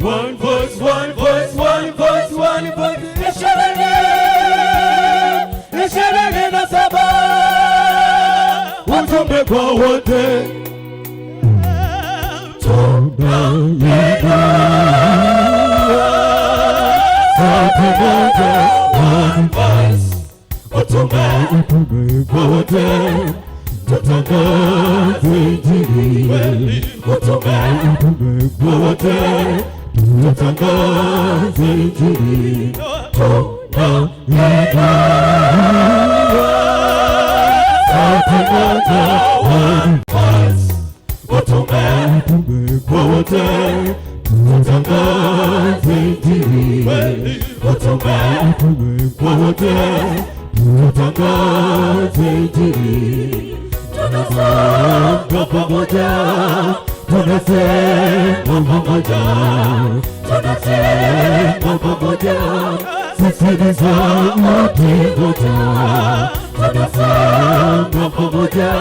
One voice, one voice, one voice, one voice. Ishirini na saba. Ujumbe kwa wote. Tunaimba sauti moja, one voice. Ujumbe kwa wote. Tutangaze Injili. Ujumbe kwa wote. Tutangaze Injili. Tunaimba sauti moja, one voice. Ujumbe kwa wote. Tutangaze Injili. Ujumbe kwa wote. Tutangaze Injili. Tunasonga pamoja, tunasema pamoja, tunasema pamoja, sisi ni sauti moja. Tunasonga pamoja,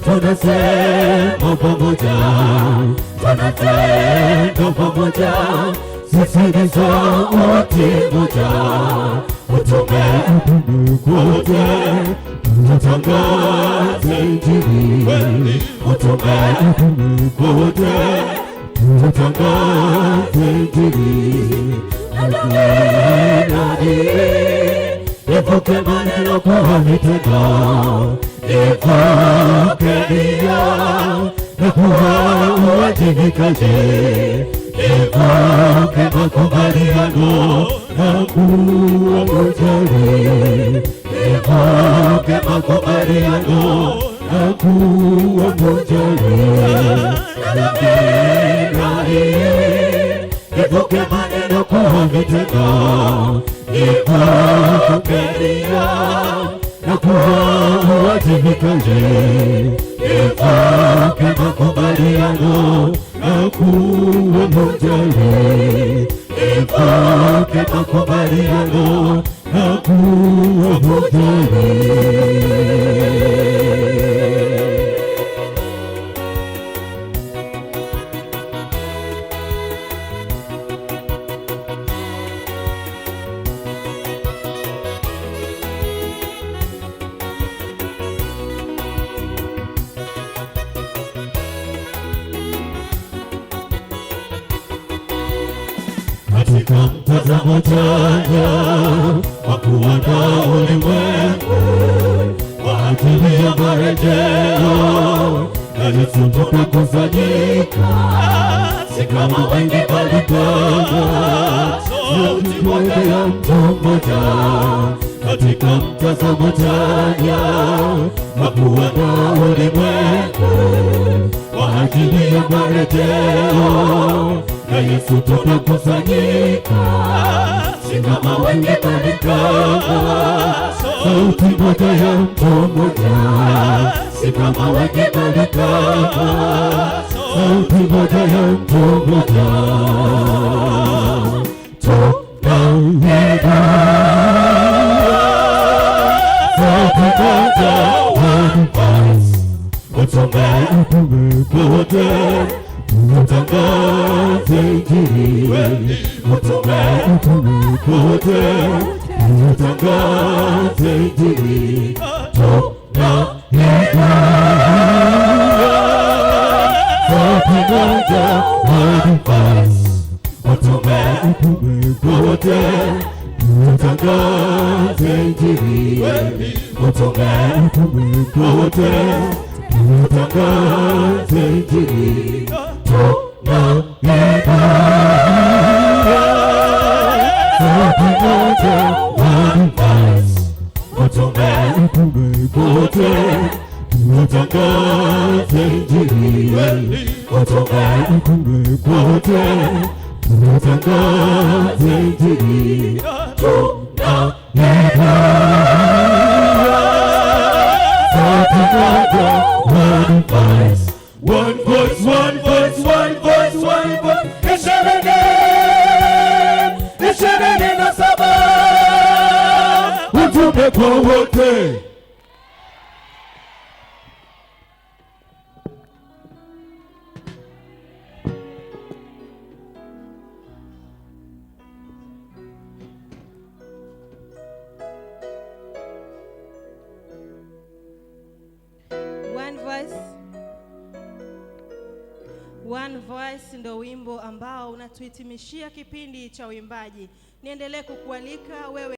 tunasema pamoja, tunasema pamoja, sisi ni sauti moja. Ujumbe kote, tutangaze Injili. Ujumbe kote, tutangaze Injili. Nani epoke maneno kwa vitendo, epoke nia na kuwa uwajibikaji, epoke makubaliano na kuwa mjali, epoke makubaliano na kuwa mjali. Epoke maneno kwa vitendo, epoke nia na kuwa uwajibikaji, epoke makubaliano na kuwa mjali, epoke makubaliano na kuwa mjali. Katika mtazamo chanya wa kuandaa ulimwengu kwa ajili ya marejeo na Yesu tukakusanyika, si kama wengi bali kama sauti moja ya mtu mmoja. Katika mtazamo chanya wa kuandaa ulimwengu kwa ajili ya marejeo na Yesu tukakusanyika, si kama wengi bali kama sauti moja ya mtu mmoja. Si kama wengi bali kama sauti moja ya mtu mmoja. Tunaimba sauti moja, one voice. Ujumbe kote, tutangaze Injili. Ujumbe kote, tutangaze Injili. Tunaimba sauti moja, one voice. Ujumbe kote, tutangaze Injili. Ujumbe kote, tutangaze Injili. Tunaimba sauti moja, one voice. Ujumbe kote, tutangaze Injili. Ujumbe kote, tutangaze Injili. Tunaimba sauti moja, one voice. One voice, one voice, one voice, one voice. Ishirini na saba. Ujumbe kwa wote. Voice. One Voice ndo wimbo ambao unatuhitimishia kipindi cha uimbaji. Niendelee kukualika wewe